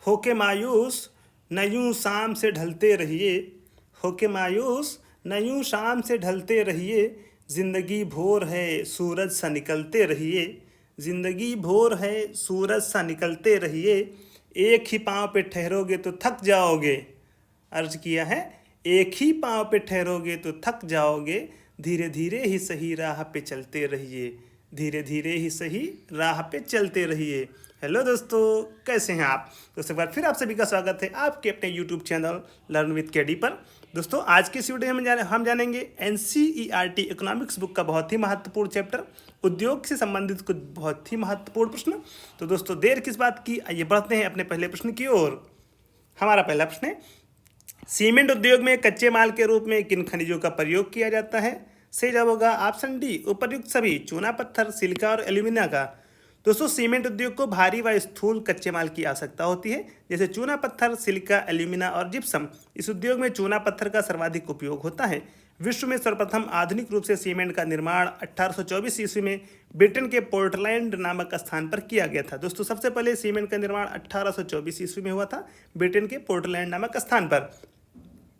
होके मायूस न यूं शाम से ढलते रहिए, होके मायूस न यूं शाम से ढलते रहिए, जिंदगी भोर है सूरज सा निकलते रहिए, जिंदगी भोर है सूरज सा निकलते रहिए, एक ही पाँव पे ठहरोगे तो थक जाओगे। अर्ज किया है, एक ही पाँव पे ठहरोगे तो थक जाओगे, धीरे धीरे ही सही राह पे चलते रहिए, धीरे धीरे ही सही राह पे चलते रहिए। हेलो दोस्तों, कैसे हैं आप? दोस्तों एक बार फिर आप सभी का स्वागत है आपके अपने YouTube channel learn with KD पर। दोस्तों आज के इस वीडियो में हम जानेंगे एनसीईआरटी इकोनॉमिक्स बुक का बहुत ही महत्वपूर्ण चैप्टर उद्योग से संबंधित कुछ बहुत ही महत्वपूर्ण प्रश्न। तो दोस्तों देर किस बात की, आइए बढ़ते हैं अपने पहले प्रश्न की ओर। हमारा पहला प्रश्न है, सीमेंट उद्योग में कच्चे माल के रूप में किन खनिजों का प्रयोग किया जाता है? सही जवाब होगा ऑप्शन डी, उपर्युक्त सभी, चूना पत्थर, सिलिका और एल्यूमिना का। दोस्तों सीमेंट उद्योग को भारी व स्थूल कच्चे माल की आवश्यकता होती है, जैसे चूना पत्थर, सिलिका, एल्यूमिना और जिप्सम। इस उद्योग में चूना पत्थर का सर्वाधिक उपयोग होता है। विश्व में सर्वप्रथम आधुनिक रूप से सीमेंट का निर्माण 1824 ईस्वी में ब्रिटेन के पोर्टलैंड नामक स्थान पर किया गया था। दोस्तों सबसे पहले सीमेंट का निर्माण 1824 ईस्वी में हुआ था ब्रिटेन के पोर्टलैंड नामक स्थान पर।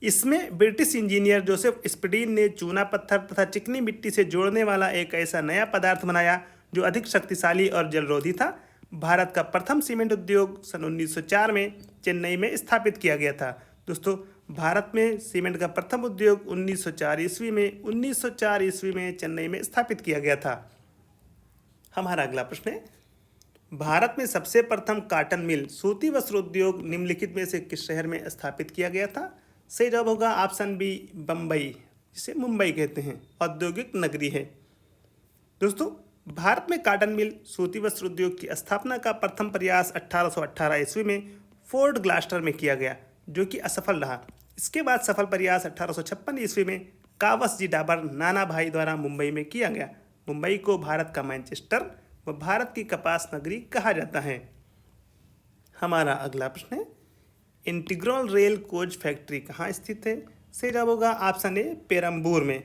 इसमें ब्रिटिश इंजीनियर जोसेफ स्पीडीन ने चूना पत्थर तथा चिकनी मिट्टी से जोड़ने वाला एक ऐसा नया पदार्थ बनाया जो अधिक शक्तिशाली और जलरोधी था। भारत का प्रथम सीमेंट उद्योग सन 1904 में चेन्नई में स्थापित किया गया था। दोस्तों भारत में सीमेंट का प्रथम उद्योग 1904 ईस्वी में चेन्नई में स्थापित किया गया था। हमारा अगला प्रश्न है, भारत में सबसे प्रथम कॉटन मिल सूती वस्त्र उद्योग निम्नलिखित में से किस शहर में स्थापित किया गया था? सही जवाब होगा ऑप्शन बी, बम्बई, जिसे मुंबई कहते हैं, औद्योगिक नगरी है। दोस्तों भारत में कॉटन मिल सूती वस्त्र उद्योग की स्थापना का प्रथम प्रयास 1818 ईस्वी में फोर्ट ग्लास्टर में किया गया, जो कि असफल रहा। इसके बाद सफल प्रयास 1856 ईस्वी में कावस जी डाबर नाना भाई द्वारा मुंबई में किया गया। मुंबई को भारत का मैनचेस्टर व भारत की कपास नगरी कहा जाता है। हमारा अगला प्रश्न है, इंटीग्रल रेल कोच फैक्ट्री कहाँ स्थित है? सही जवाब होगा ऑप्शन ए, पेरम्बूर में।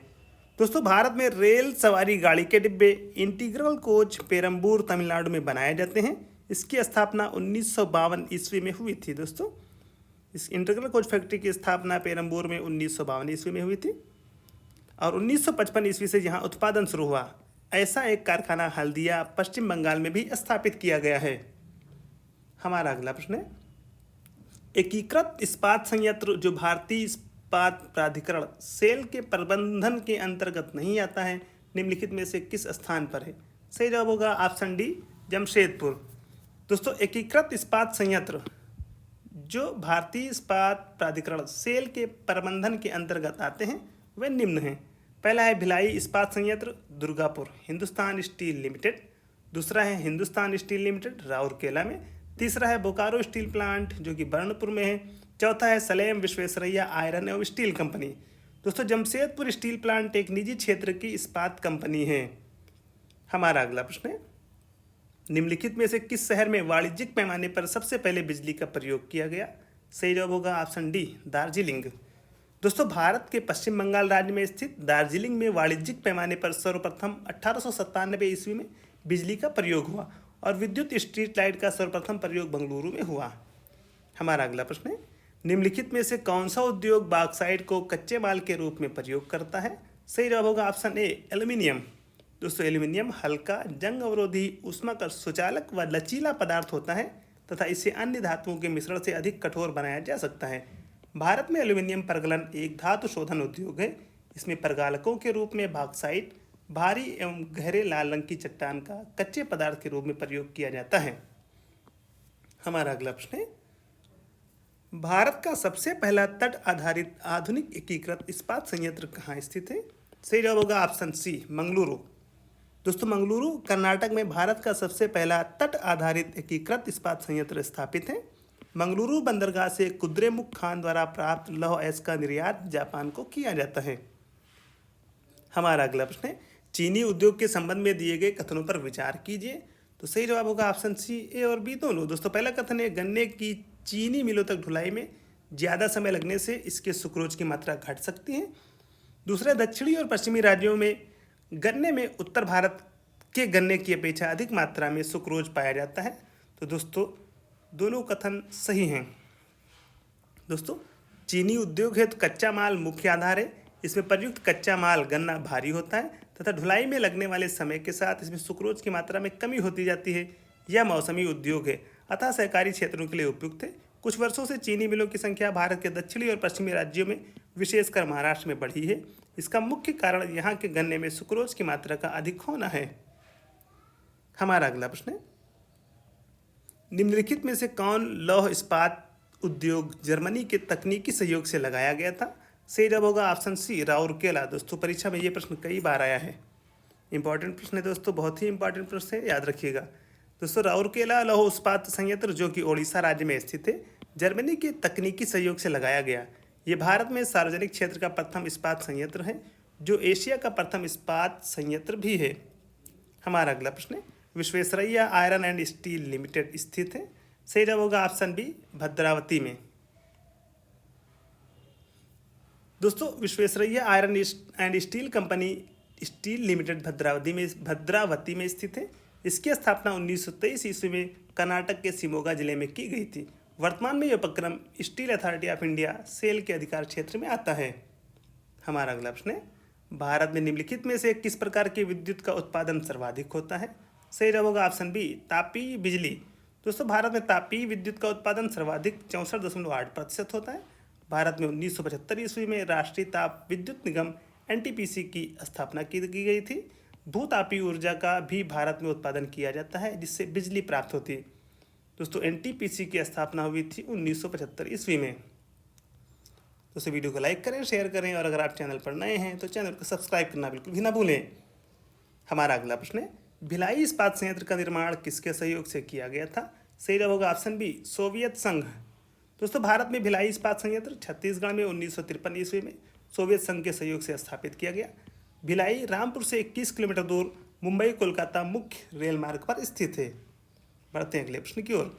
दोस्तों भारत में रेल सवारी गाड़ी के डिब्बे इंटीग्रल कोच पेरम्बूर तमिलनाडु में बनाए जाते हैं। इसकी स्थापना 1952 ईस्वी में हुई थी। दोस्तों इस इंटीग्रल कोच फैक्ट्री की स्थापना पेरम्बूर में 1952 ईस्वी में हुई थी और 1955 ईस्वी से यहाँ उत्पादन शुरू हुआ। ऐसा एक कारखाना हल्दिया पश्चिम बंगाल में भी स्थापित किया गया है। हमारा अगला प्रश्न है, एकीकृत इस्पात संयंत्र जो भारतीय इस्पात प्राधिकरण सेल के प्रबंधन के अंतर्गत नहीं आता है, निम्नलिखित में से किस स्थान पर है? सही जवाब होगा ऑप्शन डी, जमशेदपुर। दोस्तों एकीकृत इस्पात संयंत्र जो भारतीय इस्पात प्राधिकरण सेल के प्रबंधन के अंतर्गत आते हैं वे निम्न हैं। पहला है भिलाई इस्पात संयंत्र, दुर्गापुर, हिंदुस्तान स्टील लिमिटेड। दूसरा है हिंदुस्तान स्टील लिमिटेड, राउरकेला में। तीसरा है बोकारो स्टील प्लांट जो कि बर्नपुर में है। चौथा है सलेम विश्वेश्वरैया आयरन एवं स्टील कंपनी। दोस्तों जमशेदपुर स्टील प्लांट एक निजी क्षेत्र की इस्पात कंपनी है। हमारा अगला प्रश्न है, निम्नलिखित में से किस शहर में वाणिज्यिक पैमाने पर सबसे पहले बिजली का प्रयोग किया गया? सही जवाब होगा ऑप्शन डी, दार्जिलिंग। दोस्तों भारत के पश्चिम बंगाल राज्य में स्थित दार्जिलिंग में वाणिज्यिक पैमाने पर सर्वप्रथम 1897 ईस्वी में बिजली का प्रयोग हुआ और विद्युत स्ट्रीट लाइट का सर्वप्रथम प्रयोग बंगलुरु में हुआ। हमारा अगला प्रश्न है, निम्नलिखित में से कौन सा उद्योग बॉक्साइट को कच्चे माल के रूप में प्रयोग करता है? सही जवाब होगा ऑप्शन ए, एल्यूमिनियम। दोस्तों एल्यूमिनियम हल्का, जंग अवरोधी, ऊष्मा का सुचालक व लचीला पदार्थ होता है तथा इसे अन्य धातुओं के मिश्रण से अधिक कठोर बनाया जा सकता है। भारत में एल्यूमिनियम प्रगलन एक धातु शोधन उद्योग है। इसमें प्रगालकों के रूप में बॉक्साइट भारी एवं गहरे लाल रंग की चट्टान का कच्चे पदार्थ के रूप में प्रयोग किया जाता है। हमारा अगला प्रश्न है, भारत का सबसे पहला तट आधारित आधुनिक एकीकृत इस्पात संयंत्र कहाँ स्थित है? सही जवाब होगा ऑप्शन सी, मंगलुरु। दोस्तों मंगलुरु कर्नाटक में भारत का सबसे पहला तट आधारित एकीकृत इस्पात संयंत्र स्थापित है। मंगलुरु बंदरगाह से कुद्रेमुख खान द्वारा प्राप्त लौह अयस्क का निर्यात जापान को किया जाता है। हमारा अगला प्रश्न है, चीनी उद्योग के संबंध में दिए गए कथनों पर विचार कीजिए। तो सही जवाब होगा ऑप्शन सी, ए और बी दोनों। दोस्तों पहला कथन है, गन्ने की चीनी मिलों तक ढुलाई में ज़्यादा समय लगने से इसके सुक्रोज की मात्रा घट सकती है। दूसरा, दक्षिणी और पश्चिमी राज्यों में गन्ने में उत्तर भारत के गन्ने की अपेक्षा अधिक मात्रा में सुक्रोज पाया जाता है। तो दोस्तों दोनों कथन सही हैं। दोस्तों, चीनी उद्योग है तो कच्चा माल मुख्य आधार है। इसमें प्रयुक्त कच्चा माल गन्ना भारी होता है तथा ढुलाई में लगने वाले समय के साथ इसमें सुक्रोज की मात्रा में कमी होती जाती है। यह मौसमी उद्योग है, अतः सहकारी क्षेत्रों के लिए उपयुक्त है। कुछ वर्षों से चीनी मिलों की संख्या भारत के दक्षिणी और पश्चिमी राज्यों में, विशेषकर महाराष्ट्र में बढ़ी है। इसका मुख्य कारण यहाँ के गन्ने में सुक्रोज की मात्रा का अधिक होना है। हमारा अगला प्रश्न है, निम्नलिखित में से कौन लौह इस्पात उद्योग जर्मनी के तकनीकी सहयोग से लगाया गया था? सही जवाब होगा ऑप्शन सी, राउरकेला। दोस्तों, परीक्षा में ये प्रश्न कई बार आया है। इंपॉर्टेंट प्रश्न है दोस्तों, बहुत ही इंपॉर्टेंट प्रश्न है, याद रखिएगा। दोस्तों, राउरकेला लौह इस्पात संयंत्र जो कि ओडिशा राज्य में स्थित है, जर्मनी के तकनीकी सहयोग से लगाया गया। ये भारत में सार्वजनिक क्षेत्र का प्रथम इस्पात संयंत्र है, जो एशिया का प्रथम इस्पात संयंत्र भी है। हमारा अगला प्रश्न है, Visvesvaraya iron and steel limited स्थित है? सही जवाब होगा ऑप्शन बी, भद्रावती में। दोस्तों, Visvesvaraya iron and steel company steel limited Bhadravati में स्थित है। इसकी स्थापना 1923 ईस्वी में कर्नाटक के शिमोगा जिले में की गई थी। वर्तमान में यह उपक्रम Steel Authority of India SAIL के अधिकार क्षेत्र में आता है। हमारा अगला प्रश्न है, भारत में निम्नलिखित में से किस प्रकार की विद्युत का उत्पादन सर्वाधिक होता है? सही जवाब होगा ऑप्शन बी, तापीय बिजली। दोस्तों, भारत में तापीय विद्युत का उत्पादन सर्वाधिक 64.8% होता है। भारत में 1975 ईस्वी में राष्ट्रीय ताप विद्युत निगम एनटीपीसी की स्थापना की गई थी। भूतापीय ऊर्जा का भी भारत में उत्पादन किया जाता है, जिससे बिजली प्राप्त होती है। दोस्तों, एनटीपीसी की स्थापना हुई थी 1975 ईस्वी में। दोस्तों, वीडियो को लाइक करें, शेयर करें, और अगर आप चैनल पर नए हैं तो चैनल को सब्सक्राइब करना बिल्कुल भी ना भूलें। हमारा अगला प्रश्न है, भिलाई इस्पात संयंत्र का निर्माण किसके सहयोग से किया गया था? सही जवाब होगा ऑप्शन बी, सोवियत संघ। दोस्तों, भारत में भिलाई इस्पात संयंत्र छत्तीसगढ़ में 1953 ईस्वी में सोवियत संघ के सहयोग से स्थापित किया गया। भिलाई रामपुर से 21 किलोमीटर दूर मुंबई कोलकाता मुख्य रेल मार्ग पर स्थित है। बढ़ते हैं अगले प्रश्न की ओर।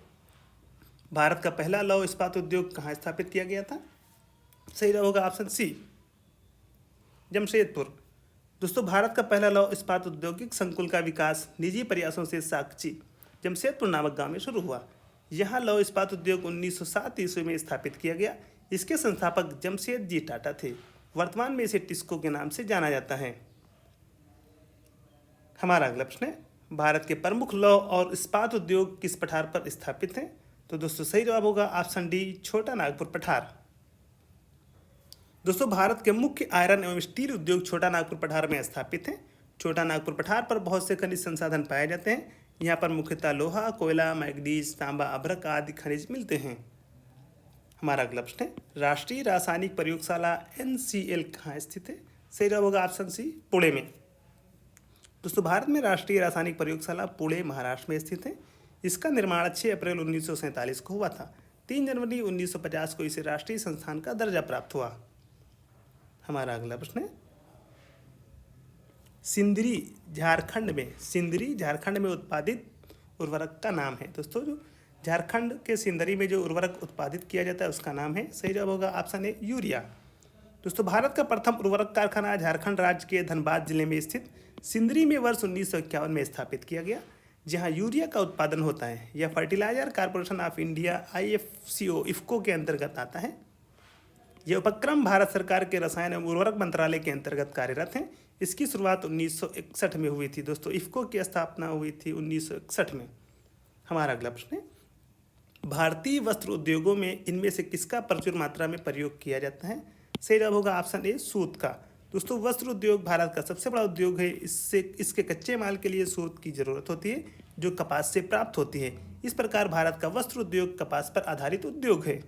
भारत का पहला लौह इस्पात उद्योग कहाँ स्थापित किया गया था? सही जवाब होगा ऑप्शन सी, जमशेदपुर। दोस्तों, भारत का पहला लौह इस्पात औद्योगिक संकुल का विकास निजी प्रयासों से साकची जमशेदपुर नामक गांव में शुरू हुआ। यहाँ लौह इस्पात उद्योग 1907 ईस्वी में स्थापित किया गया। इसके संस्थापक जमशेद जी टाटा थे। वर्तमान में इसे टिस्को के नाम से जाना जाता है। हमारा अगला प्रश्न है, भारत के प्रमुख लौह और इस्पात उद्योग किस पठार पर स्थापित हैं? तो दोस्तों, सही जवाब होगा ऑप्शन डी, छोटा नागपुर पठार। दोस्तों, भारत के मुख्य आयरन एवं स्टील उद्योग छोटा नागपुर पठार में स्थापित हैं। छोटा नागपुर पठार पर बहुत से खनिज संसाधन पाए जाते हैं। यहाँ पर मुख्यतः लोहा, कोयला, मैग्नीज, तांबा, अभ्रक आदि खनिज मिलते हैं। हमारा अगला प्रश्न है, राष्ट्रीय रासायनिक प्रयोगशाला NCL कहाँ स्थित है? सही जवाब होगा ऑप्शन सी, पुणे में। दोस्तों, भारत में राष्ट्रीय रासायनिक प्रयोगशाला पुणे महाराष्ट्र में स्थित है। इसका निर्माण 6 अप्रैल 1947 को हुआ था। 3 जनवरी 1950 को इसे राष्ट्रीय संस्थान का दर्जा प्राप्त हुआ। हमारा अगला प्रश्न है, सिंदरी झारखंड में उत्पादित उर्वरक का नाम है। दोस्तों, जो झारखंड के सिंदरी में जो उर्वरक उत्पादित किया जाता है उसका नाम है, सही जवाब होगा ऑप्शन ए, यूरिया। दोस्तों, भारत का प्रथम उर्वरक कारखाना झारखंड राज्य के धनबाद जिले में स्थित सिंदरी में वर्ष 1951 में स्थापित किया गया, जहां यूरिया का उत्पादन होता है। यह fertiliser corporation of India IFCO IFFCO के अंतर्गत आता है। यह उपक्रम भारत सरकार के रसायन एवं उर्वरक मंत्रालय के अंतर्गत कार्यरत है। इसकी शुरुआत 1961 में हुई थी। दोस्तों, इफ्को की स्थापना हुई थी 1961 में। हमारा अगला प्रश्न है, भारतीय वस्त्र उद्योगों में इनमें से किसका प्रचुर मात्रा में प्रयोग किया जाता है? सही जवाब होगा ऑप्शन ए, सूत का। दोस्तों, वस्त्र उद्योग भारत का सबसे बड़ा उद्योग है। इसके कच्चे माल के लिए सूत की जरूरत होती है, जो कपास से प्राप्त होती है। इस प्रकार भारत का वस्त्र उद्योग कपास पर आधारित उद्योग है।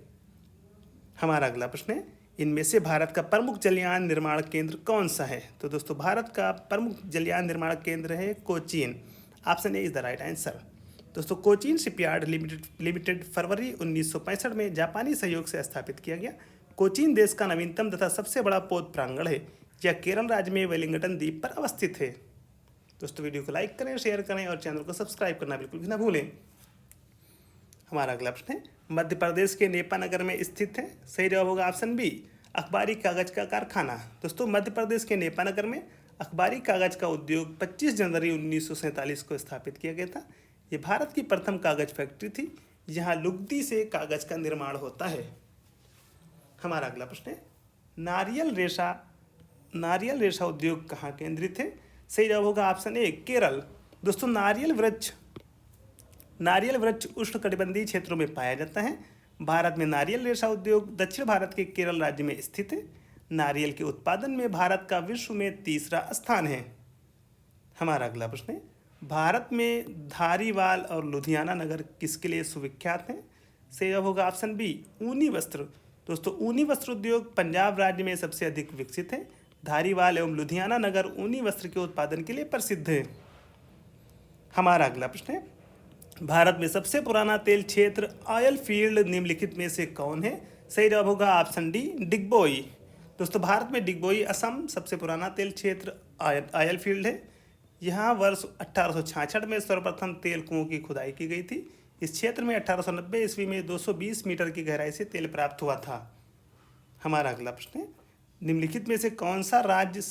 हमारा अगला प्रश्न है, इनमें से भारत का प्रमुख जलयान निर्माण केंद्र कौन सा है? तो दोस्तों, भारत का प्रमुख जलयान निर्माण केंद्र है Cochin. Option A is the right answer. दोस्तों, कोचीन शिपयार्ड लिमिटेड फरवरी 1965 में जापानी सहयोग से स्थापित किया गया। कोचीन देश का नवीनतम तथा सबसे बड़ा पोत प्रांगण है। यह केरल राज्य में वेलिंगटन द्वीप पर अवस्थित है। दोस्तों, वीडियो को लाइक करें, शेयर करें और चैनल को सब्सक्राइब करना बिल्कुल भी ना भूलें। हमारा अगला प्रश्न है, मध्य प्रदेश के नेपानगर में स्थित है। सही जवाब होगा ऑप्शन बी, अखबारी कागज का कारखाना। दोस्तों, मध्य प्रदेश के नेपानगर में अखबारी कागज का उद्योग 25 जनवरी 1947 को स्थापित किया गया था। ये भारत की प्रथम कागज फैक्ट्री थी। यहाँ लुगदी से कागज का निर्माण होता है। हमारा अगला प्रश्न है, नारियल रेशा उद्योग कहाँ केंद्रित है? सही जवाब होगा ऑप्शन ए, केरल। दोस्तों, नारियल वृक्ष उष्णकटिबंधीय क्षेत्रों में पाया जाता है। भारत में नारियल रेशा उद्योग दक्षिण भारत के केरल राज्य में स्थित है। नारियल के उत्पादन में भारत का विश्व में तीसरा स्थान है। हमारा अगला प्रश्न है, भारत में धारीवाल और लुधियाना नगर किसके लिए सुविख्यात हैं? सही जवाब होगा ऑप्शन बी, ऊनी वस्त्र। दोस्तों, ऊनी वस्त्र उद्योग पंजाब राज्य में सबसे अधिक विकसित है। धारीवाल एवं लुधियाना नगर ऊनी वस्त्र के उत्पादन के लिए प्रसिद्ध है। हमारा अगला प्रश्न है, भारत में सबसे पुराना तेल क्षेत्र ऑयल फील्ड निम्नलिखित में से कौन है? सही जवाब होगा ऑप्शन डी, डिगबोई। दोस्तों, भारत में डिगबोई असम सबसे पुराना तेल क्षेत्र ऑयल फील्ड है। यहाँ वर्ष 1866 में सर्वप्रथम तेल कुओं की खुदाई की गई थी। इस क्षेत्र में 1890 ईस्वी में 220 मीटर की गहराई से तेल प्राप्त हुआ था। हमारा अगला प्रश्न है, निम्नलिखित में से कौन सा राज्य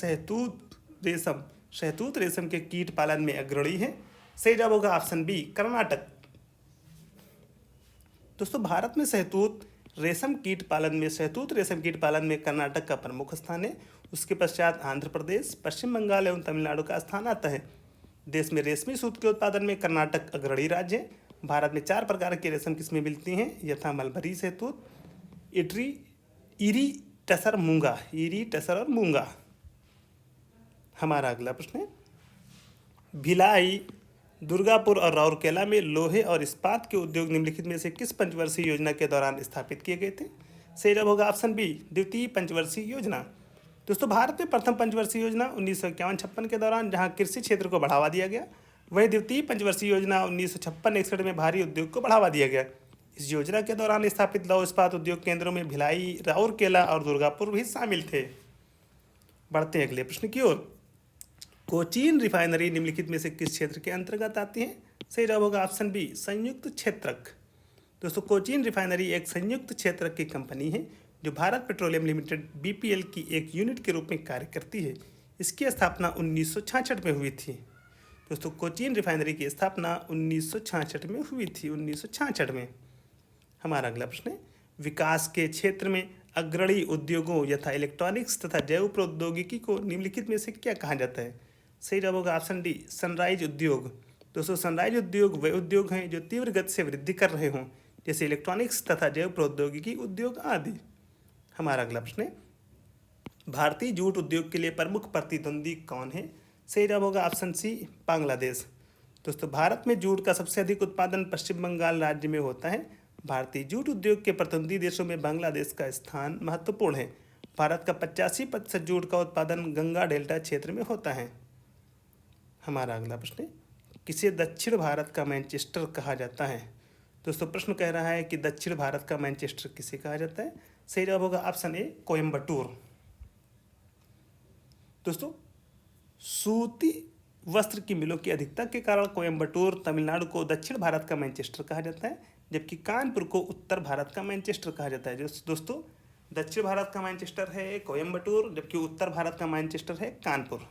शहतूत रेशम के कीट पालन में अग्रणी है? सही जवाब होगा ऑप्शन बी, कर्नाटक। दोस्तों, भारत में शहतूत रेशम कीट पालन में कर्नाटक का प्रमुख स्थान है। उसके पश्चात आंध्र प्रदेश, पश्चिम बंगाल एवं तमिलनाडु का स्थान आता है। देश में रेशमी सूत के उत्पादन में कर्नाटक अग्रणी राज्य है। भारत में 4 प्रकार की रेशम किस्में मिलती हैं, यथा मलबरी शहतूत, इरी, टसर और मूंगा। हमारा अगला प्रश्न है, भिलाई, दुर्गापुर और राउरकेला में लोहे और इस्पात के उद्योग निम्नलिखित में से किस पंचवर्षीय योजना के दौरान स्थापित किए गए थे? सही जवाब होगा ऑप्शन बी, द्वितीय पंचवर्षीय योजना। दोस्तों, भारत में प्रथम पंचवर्षीय योजना 1951-56 के दौरान जहां कृषि क्षेत्र को बढ़ावा दिया गया, वहीं द्वितीय पंचवर्षीय योजना 1956-61 में भारी उद्योग को बढ़ावा दिया गया। इस योजना के दौरान स्थापित लौह इस्पात उद्योग केंद्रों में भिलाई, राउरकेला और दुर्गापुर भी शामिल थे। बढ़ते हैं अगले प्रश्न की ओर। कोचीन रिफाइनरी निम्नलिखित में से किस क्षेत्र के अंतर्गत आती है? सही जवाब होगा ऑप्शन बी, संयुक्त क्षेत्रक। दोस्तों, कोचीन रिफाइनरी एक संयुक्त क्षेत्रक की कंपनी है जो भारत पेट्रोलियम लिमिटेड बीपीएल की एक यूनिट के रूप में कार्य करती है। इसकी स्थापना 1966 में हुई थी। दोस्तों, कोचीन रिफाइनरी की स्थापना 1966 में हुई थी, 1966 में। हमारा अगला प्रश्न है, विकास के क्षेत्र में अग्रणी उद्योगों यथा इलेक्ट्रॉनिक्स तथा जैव प्रौद्योगिकी को निम्नलिखित में से क्या कहा जाता है? सही जवाब होगा ऑप्शन डी, सनराइज उद्योग। दोस्तों, सनराइज उद्योग वे उद्योग हैं जो तीव्र गति से वृद्धि कर रहे हों, जैसे इलेक्ट्रॉनिक्स तथा जैव प्रौद्योगिकी उद्योग आदि। हमारा अगला प्रश्न है, भारतीय जूट उद्योग के लिए प्रमुख प्रतिद्वंदी कौन है? सही जवाब होगा ऑप्शन सी, बांग्लादेश। दोस्तों, भारत में जूट का सबसे अधिक उत्पादन पश्चिम बंगाल राज्य में होता है। भारतीय जूट उद्योग के प्रतिद्वंदी देशों में बांग्लादेश का स्थान महत्वपूर्ण है। भारत का 85% जूट का उत्पादन गंगा डेल्टा क्षेत्र में होता है। हमारा अगला प्रश्न है, किसे दक्षिण भारत का मैनचेस्टर कहा जाता है? दोस्तों, प्रश्न कह रहा है कि दक्षिण भारत का मैनचेस्टर किसे कहा जाता है? सही जवाब होगा ऑप्शन ए, कोयम्बटूर। दोस्तों, सूती वस्त्र की मिलों की अधिकता के कारण कोयम्बटूर तमिलनाडु को दक्षिण भारत का मैनचेस्टर कहा जाता है, जबकि कानपुर को उत्तर भारत का मैनचेस्टर कहा जाता है। दोस्तों, दक्षिण भारत का मैनचेस्टर है कोयम्बटूर, जबकि उत्तर भारत का मैनचेस्टर है कानपुर।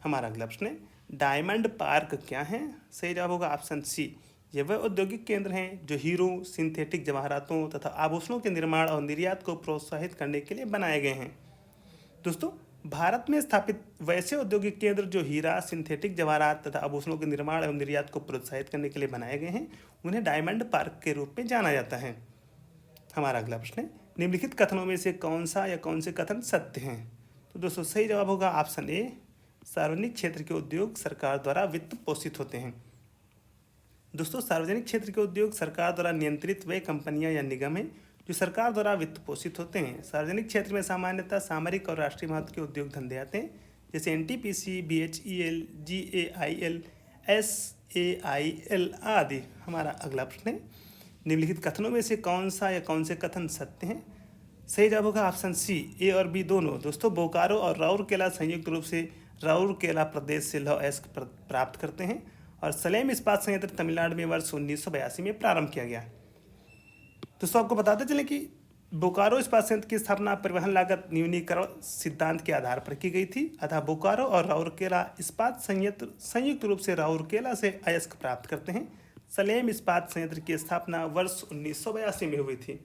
हमारा अगला प्रश्न है, डायमंड पार्क क्या है? सही जवाब होगा ऑप्शन सी, ये वह औद्योगिक केंद्र हैं जो हीरो, सिंथेटिक जवाहरातों तथा आभूषणों के निर्माण और निर्यात को प्रोत्साहित करने के लिए बनाए गए हैं। दोस्तों, भारत में स्थापित वैसे औद्योगिक केंद्र जो हीरा, सिंथेटिक जवाहरात तथा आभूषणों के निर्माण एवं निर्यात को प्रोत्साहित करने के लिए बनाए गए हैं, उन्हें डायमंड पार्क के रूप में जाना जाता है। हमारा अगला प्रश्न है, निम्नलिखित कथनों में से कौन से कथन सत्य हैं? तो दोस्तों, सही जवाब होगा ऑप्शन ए, सार्वजनिक क्षेत्र के उद्योग सरकार द्वारा वित्त पोषित होते हैं। दोस्तों, सार्वजनिक क्षेत्र के उद्योग सरकार द्वारा नियंत्रित वे कंपनियां या निगम हैं जो सरकार द्वारा वित्त पोषित होते हैं। सार्वजनिक क्षेत्र में सामान्यतः सामरिक और राष्ट्रीय महत्व के उद्योग धंधे आते हैं, जैसे एनटीपीसी, बीएचईएल, जीएआईएल, एसएआईएल आदि। हमारा अगला प्रश्न है, निम्नलिखित कथनों में से कौन से कथन सत्य हैं? सही जवाब होगा ऑप्शन सी, ए और बी दोनों। दोस्तों, बोकारो और राउरकेला संयुक्त रूप से राउरकेला प्रदेश से लौह अयस्क प्राप्त करते हैं और सलेम इस्पात संयंत्र तमिलनाडु में वर्ष 1982 में प्रारंभ किया गया। दोस्तों, आपको बताते चलें कि बोकारो इस्पात संयंत्र की स्थापना परिवहन लागत न्यूनीकरण सिद्धांत के आधार पर की गई थी। अतः बोकारो और राउरकेला इस्पात संयंत्र संयुक्त रूप से राउरकेला से अयस्क प्राप्त करते हैं। सलेम इस्पात संयंत्र की स्थापना वर्ष 1982 में हुई थी।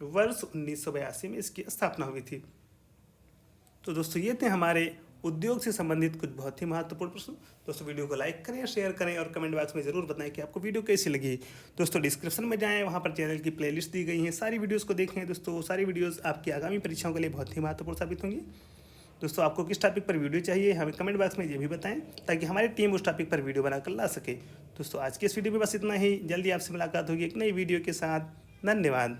वर्ष 1982 में इसकी स्थापना हुई थी। तो दोस्तों ये थे हमारे उद्योग से संबंधित कुछ बहुत ही महत्वपूर्ण प्रश्न। दोस्तों वीडियो को लाइक करें, शेयर करें और कमेंट बॉक्स में ज़रूर बताएं कि आपको वीडियो कैसी लगी। दोस्तों डिस्क्रिप्शन में जाएं, वहां पर चैनल की प्लेलिस्ट दी गई हैं, सारी वीडियोस को देखें। दोस्तों सारी वीडियोस आपकी आगामी परीक्षाओं के लिए बहुत ही महत्वपूर्ण साबित होंगी। दोस्तों आपको किस टॉपिक पर वीडियो चाहिए हमें कमेंट बॉक्स में ये भी बताएं, ताकि हमारी टीम उस टॉपिक पर वीडियो बनाकर ला सके। दोस्तों आज के इस वीडियो में बस इतना ही। जल्दी आपसे मुलाकात होगी एक नई वीडियो के साथ। धन्यवाद।